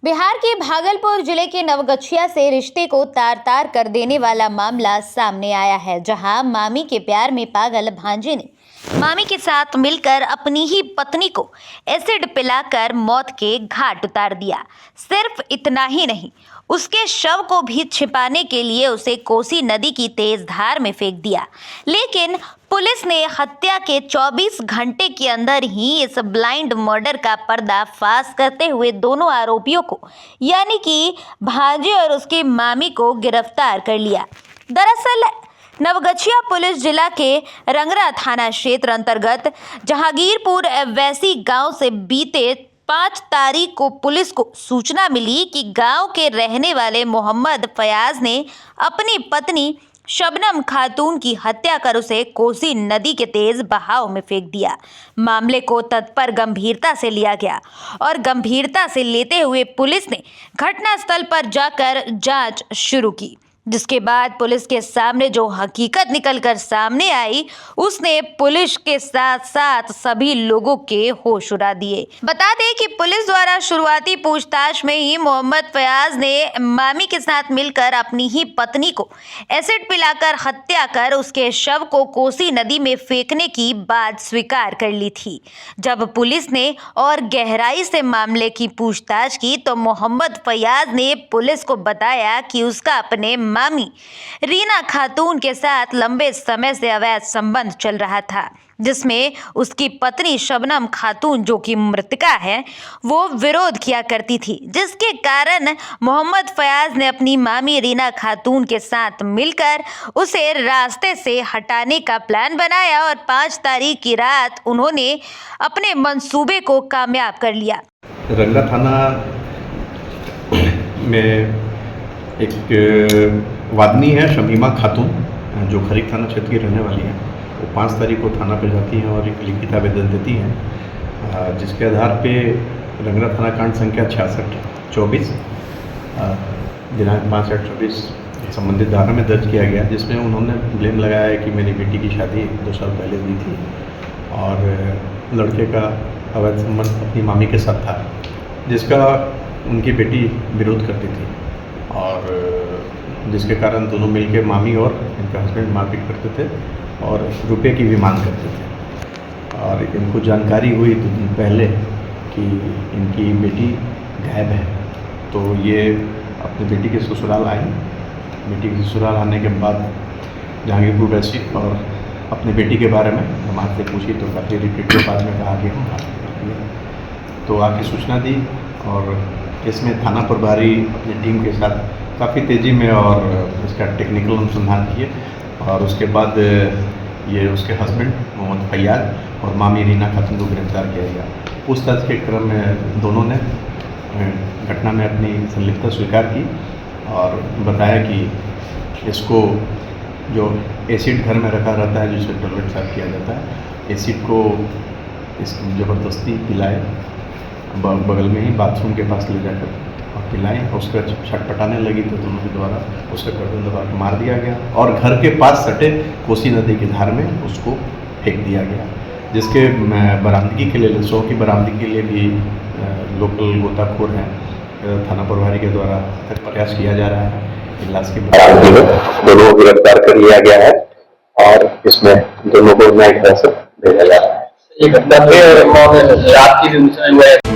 बिहार के भागलपुर जिले के नवगछिया से रिश्ते को तार-तार कर देने वाला मामला सामने आया है, जहां मामी के प्यार में पागल भांजे ने मामी के साथ मिलकर अपनी ही पत्नी को एसिड पिलाकर मौत के घाट उतार दिया। सिर्फ इतना ही नहीं, उसके शव को भी छिपाने के लिए उसे कोसी नदी की तेज धार में फेंक दिया। लेकिन पुलिस ने हत्या के 24 घंटे के अंदर ही इस ब्लाइंड मर्डर का पर्दाफाश करते हुए दोनों आरोपियों को यानी कि भांजे और उसकी मामी को गिरफ्तार कर लिया। दरअसल नवगछिया पुलिस जिला के रंगरा थाना क्षेत्र अंतर्गत जहांगीरपुर वैसी गांव से बीते 5 तारीख को पुलिस को सूचना मिली कि गांव के रहने वाले मोहम्मद फयाज ने अपनी पत्नी शबनम खातून की हत्या कर उसे कोसी नदी के तेज बहाव में फेंक दिया। मामले को तत्पर गंभीरता से लिया गया और गंभीरता से लेते हुए पुलिस ने घटनास्थल पर जाकर जांच शुरू की, जिसके बाद पुलिस के सामने जो हकीकत निकलकर सामने आई उसने पुलिस के साथ साथ सभी लोगों के होश उड़ा दिए। बता दें कि पुलिस द्वारा शुरुआती पूछताछ में ही मोहम्मद फयाज ने मामी के साथ मिलकर अपनी ही पत्नी को एसिड पिलाकर हत्या कर उसके शव को कोसी नदी में फेंकने की बात स्वीकार कर ली थी। जब पुलिस ने और गहराई से मामले की पूछताछ की तो मोहम्मद फयाज ने पुलिस को बताया कि उसका अपने मामी रीना खातून के साथ लंबे समय से अवैध संबंध चल रहा था, जिसमें उसकी पत्नी शबनम खातून जो कि मृतका है वो विरोध किया करती थी, जिसके कारण मोहम्मद फयाज ने अपनी मामी रीना खातून के साथ मिलकर उसे रास्ते से हटाने का प्लान बनाया और 5 तारीख की रात उन्होंने अपने मंसूबे को कामयाब कर लिया। रंगरा थाना में एक वादनी है शमीमा खातून, जो खरीक थाना क्षेत्र की रहने वाली है। वो 5 तारीख को थाना पे जाती हैं और एक लिखित आवेदन देती हैं, जिसके आधार पे रंगरा थाना कांड संख्या 6624 दिनांक 5/8/24 संबंधित धारा में दर्ज किया गया, जिसमें उन्होंने ब्लेम लगाया है कि मेरी बेटी की शादी 2 साल पहले हुई थी और लड़के का अवैध संबंध अपनी मामी के साथ था, जिसका उनकी बेटी विरोध करती थी और जिसके कारण दोनों मिलकर मामी और इनका हस्बैंड मारपीट करते थे और रुपए की भी मांग करते थे। और इनको जानकारी हुई 2 दिन पहले कि इनकी बेटी गायब है, तो ये अपनी बेटी के ससुराल आई। बेटी के ससुराल आने के बाद जहांगीरपुर वैसी और अपनी बेटी के बारे में हमारे से पूछी तो काफ़ी रिपीट के बाद में कहा कि हम तो आके सूचना दी और इसमें थाना प्रभारी अपनी टीम के साथ काफ़ी तेज़ी में और इसका टेक्निकल अनुसंधान किए और उसके बाद ये उसके हस्बैंड मोहम्मद फयाज और मामी रीना खातून को गिरफ्तार किया गया। पूछताछ के क्रम में दोनों ने घटना में अपनी संलिप्तता स्वीकार की और बताया कि इसको जो एसिड घर में रखा रहता है जिसे टॉयलेट साफ किया जाता है, एसिड को इस ज़बरदस्ती पिलाए, बगल में ही बाथरूम के पास ले जाकर और पिलाएं। उसका छटपटाने लगी तो दोनों के द्वारा उसका गर्दन दबा के मार दिया गया और घर के पास सटे कोसी नदी की धार में उसको फेंक दिया गया, जिसके बरामदगी के लिए शव की बरामदगी के लिए भी लोकल गोताखोर हैं थाना प्रभारी के द्वारा प्रयास किया जा रहा है। लाश की बरामदगी में दोनों को गिरफ्तार कर लिया गया है और इसमें दोनों को न्यायिक हिरासत भेजा जा रहा है। ये घटना रात की